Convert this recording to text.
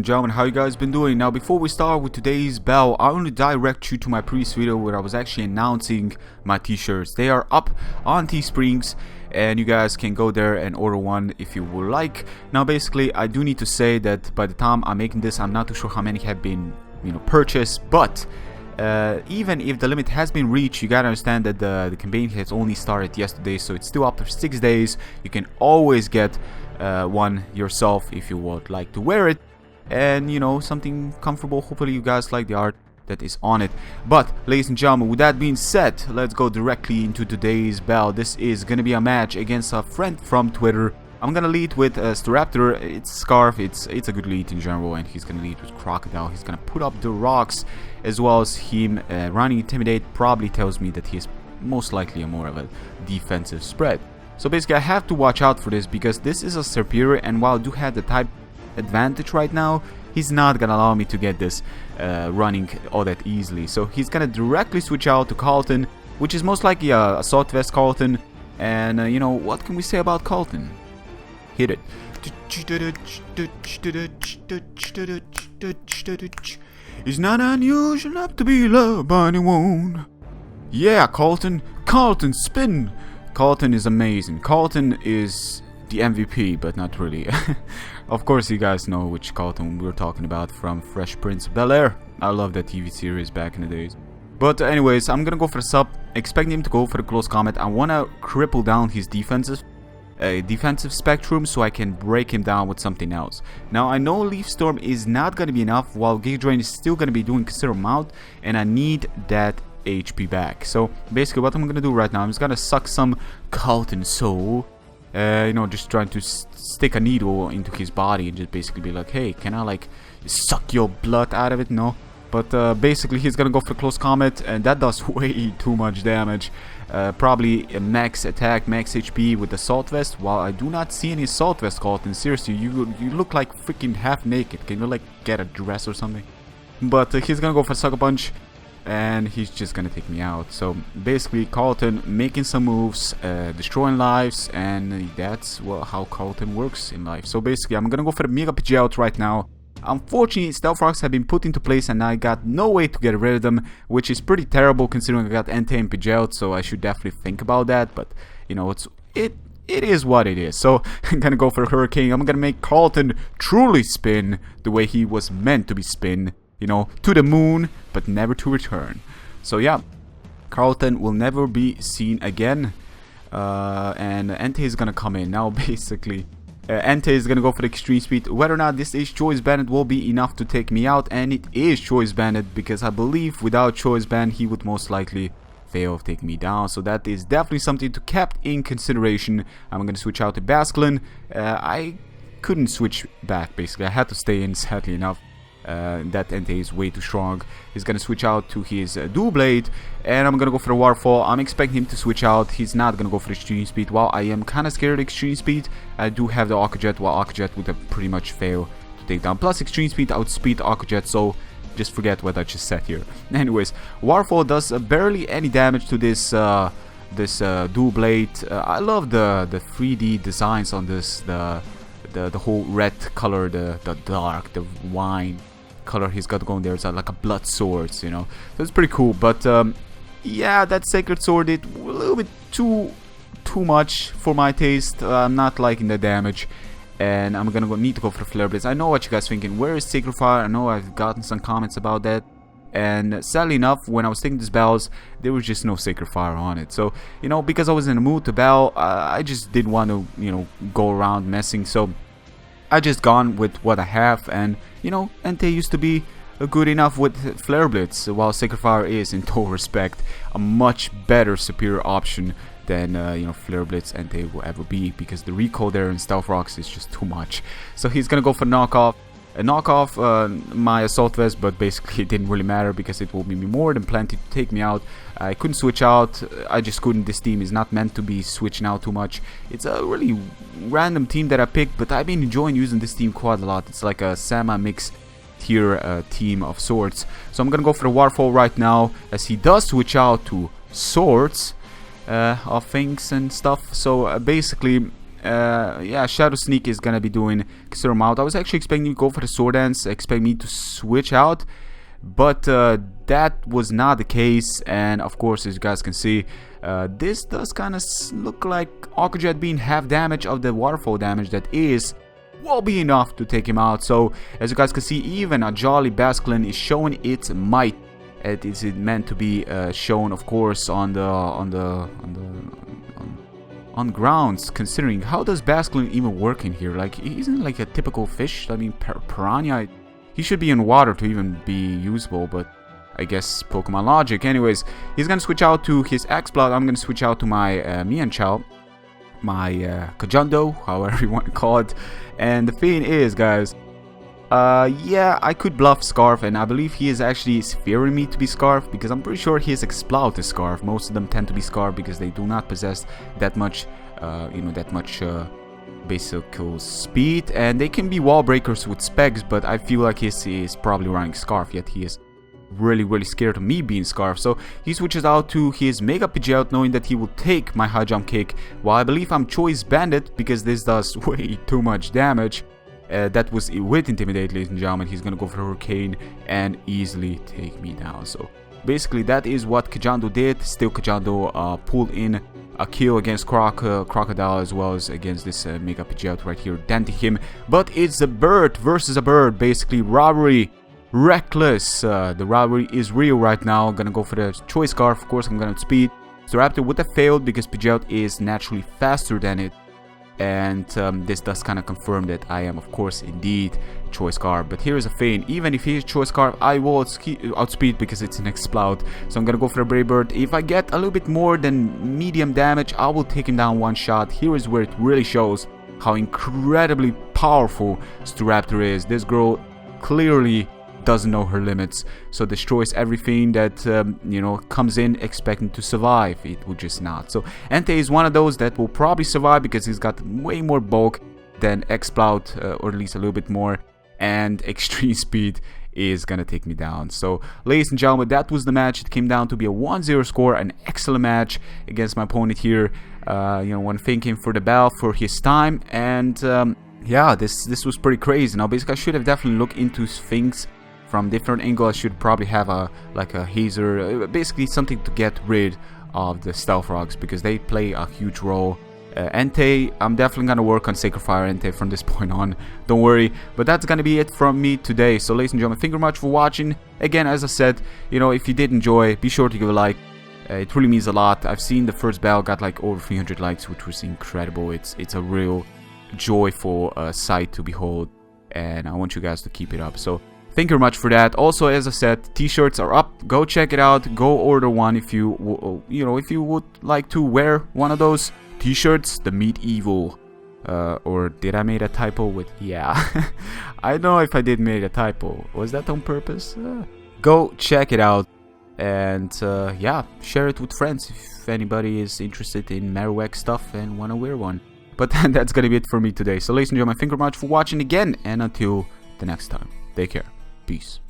Gentlemen, how you guys been doing? Now before we start with today's bell, I want to direct you to my previous video where I was actually announcing my t-shirts. They are up on Teesprings and you guys can go there and order one if you would like. Now basically I do need to say that by the time I'm making this, I'm not too sure how many have been purchased, but even if the limit has been reached, you gotta understand that the campaign has only started yesterday, so it's still up for 6 days. You can always get one yourself if you would like to wear it. And something comfortable. Hopefully you guys like the art that is on it. But ladies and gentlemen, with that being said, let's go directly into today's bell. This is gonna be a match against a friend from Twitter. I'm gonna lead with Staraptor. It's Scarf. It's a good lead in general, and he's gonna lead with Crocodile. He's gonna put up the rocks, as well as him running Intimidate probably tells me that he is most likely more of a defensive spread. So basically I have to watch out for this because this is a superior, and while I do have the type advantage right now, he's not gonna allow me to get this running all that easily. So he's gonna directly switch out to CARLTON, which is most likely a assault vest CARLTON. And what can we say about CARLTON? Hit it. It's not unusual enough to be loved by anyone. Yeah, CARLTON spin. CARLTON is amazing. CARLTON is the MVP, but not really. Of course you guys know which CARLTON we're talking about from Fresh Prince of Bel-Air. I love that TV series back in the days. But anyways, I'm gonna go for a sub, expecting him to go for the close combat. I wanna cripple down his defensive spectrum so I can break him down with something else. Now I know Leaf Storm is not gonna be enough, while Gig Drain is still gonna be doing considerable amount, and I need that HP back. So basically what I'm gonna do right now, I'm just gonna suck some CARLTON soul. Just trying to stick a needle into his body and just basically be like, hey, can I like suck your blood out of it? No. But basically he's gonna go for close combat, and that does way too much damage. Probably a max attack, max HP with the assault vest. While I do not see any assault vest CARLTON, seriously, you look like freaking half naked. Can you like get a dress or something? But he's gonna go for Sucker Punch, and he's just gonna take me out. So basically CARLTON making some moves, destroying lives, and that's how CARLTON works in life. So basically I'm gonna go for the Mega Pidgeot right now. Unfortunately, Stealth Rocks have been put into place and I got no way to get rid of them, which is pretty terrible considering I got Entei and Pidgeot, so I should definitely think about that. But it is what it is. So I'm gonna go for Hurricane. I'm gonna make CARLTON truly spin the way he was meant to be spin. To the moon, but never to return. So yeah, CARLTON will never be seen again. And Entei is gonna come in. Now basically, Entei is gonna go for the extreme speed. Whether or not this is Choice Banded will be enough to take me out, and it is Choice Banded, because I believe without Choice Band he would most likely fail of taking me down. So that is definitely something to kept in consideration. I'm gonna switch out to Basculin. I couldn't switch back, basically I had to stay in, sadly enough. That Entei is way too strong. He's gonna switch out to his Dual Blade, and I'm gonna go for the Waterfall. I'm expecting him to switch out. He's not gonna go for Extreme Speed. While I am kind of scared of Extreme Speed, I do have the Aqua Jet, while Aqua Jet would have pretty much failed to take down. Plus Extreme Speed outspeed Aqua Jet, so just forget what I just said here. Anyways, Waterfall does barely any damage to this Dual Blade. I love the 3D designs on this, the whole red color, the dark, the wine color he's got going there. It's like a blood sword, so it's pretty cool. But yeah, that Sacred Sword did a little bit too much for my taste. I'm not liking the damage, and I'm gonna need to go for Flare Blitz. I know what you guys thinking, where is Sacred Fire? I know I've gotten some comments about that, and sadly enough, when I was taking these bells, there was just no Sacred Fire on it. So because I was in the mood to bell, I just didn't want to go around messing, so I just gone with what I have. And Entei used to be good enough with Flare Blitz, while Sacred Fire is, in total respect, a much better, superior option than Flare Blitz Entei will ever be, because the recoil there in Stealth Rocks is just too much. So he's gonna go for knockoff. My assault vest, but basically it didn't really matter because it will be more than plenty to take me out. I couldn't switch out. I just couldn't. This team is not meant to be switching out too much. It's a really random team that I picked, but I've been enjoying using this team quite a lot. It's like a Sama mix tier team of sorts. So I'm gonna go for the Waterfall right now, as he does switch out to Swords of things and stuff. So basically Yeah, Shadow Sneak is gonna be doing considerable amount. I was actually expecting you to go for the Sword Dance, expect me to switch out, but that was not the case. And of course, as you guys can see, this does kind of look like Aqua Jet being half damage of the waterfall damage that is will be enough to take him out. So as you guys can see, even a Jolly Basculin is showing its might. It is meant to be shown, of course, on grounds. Considering how does Basculin even work in here? Like, isn't it like a typical fish? I mean, piranha. He should be in water to even be usable, but I guess Pokemon logic. Anyways, he's gonna switch out to his X-Blood. I'm gonna switch out to my Mienshao, my Kajundo, however you want to call it. And the thing is, guys, yeah, I could bluff Scarf, and I believe he is actually fearing me to be Scarf, because I'm pretty sure his Exploud is Scarf. Most of them tend to be Scarf because they do not possess that much, basic speed, and they can be wall breakers with specs, but I feel like he is probably running Scarf, yet he is really scared of me being Scarf. So he switches out to his Mega Pidgeot, knowing that he will take my high jump kick, while I believe I'm Choice Bandit because this does way too much damage. That was with Intimidate, ladies and gentlemen. He's gonna go for Hurricane and easily take me down. So basically that is what Kajundo did. Still Kajundo pulled in a kill against Crocodile, as well as against this Mega Pidgeot right here, denting him. But it's a bird versus a bird, basically robbery. Reckless. The rivalry is real right now. Gonna go for the Choice Scarf. Of course, I'm gonna speed. Staraptor would have failed because Pidgeot is naturally faster than it. And this does kind of confirm that I am, of course, indeed Choice Scarf. But here is a thing. Even if he is Choice Scarf, I will outspeed because it's an Exploud. So I'm gonna go for the Brave Bird. If I get a little bit more than medium damage, I will take him down one shot. Here is where it really shows how incredibly powerful Staraptor is. This girl clearly doesn't know her limits, so destroys everything that comes in expecting to survive. It will just not. So Entei is one of those that will probably survive because he's got way more bulk than Exploud, or at least a little bit more, and extreme speed is gonna take me down. So ladies and gentlemen, that was the match. It came down to be a 1-0 score, an excellent match against my opponent here. Want to thank him for the bell, for his time, and yeah, this was pretty crazy. Now basically I should have definitely looked into things from different angle. I should probably have a hazer, basically something to get rid of the Stealth Rocks, because they play a huge role. Entei, I'm definitely gonna work on Sacred Fire Entei from this point on, don't worry. But that's gonna be it from me today. So ladies and gentlemen, thank you very much for watching. Again, as I said, if you did enjoy, be sure to give a like. It really means a lot. I've seen the first battle got like over 300 likes, which was incredible. It's a real joyful sight to behold, and I want you guys to keep it up. So thank you very much for that. Also, as I said, t-shirts are up. Go check it out. Go order one if you would like to wear one of those t-shirts. The Medieval, or did I make a typo with? Yeah, I don't know if I did make a typo. Was that on purpose? Go check it out, and yeah, share it with friends if anybody is interested in Marowak stuff and want to wear one. But that's gonna be it for me today. So ladies and gentlemen, thank you very much for watching again, and until the next time, take care. Peace.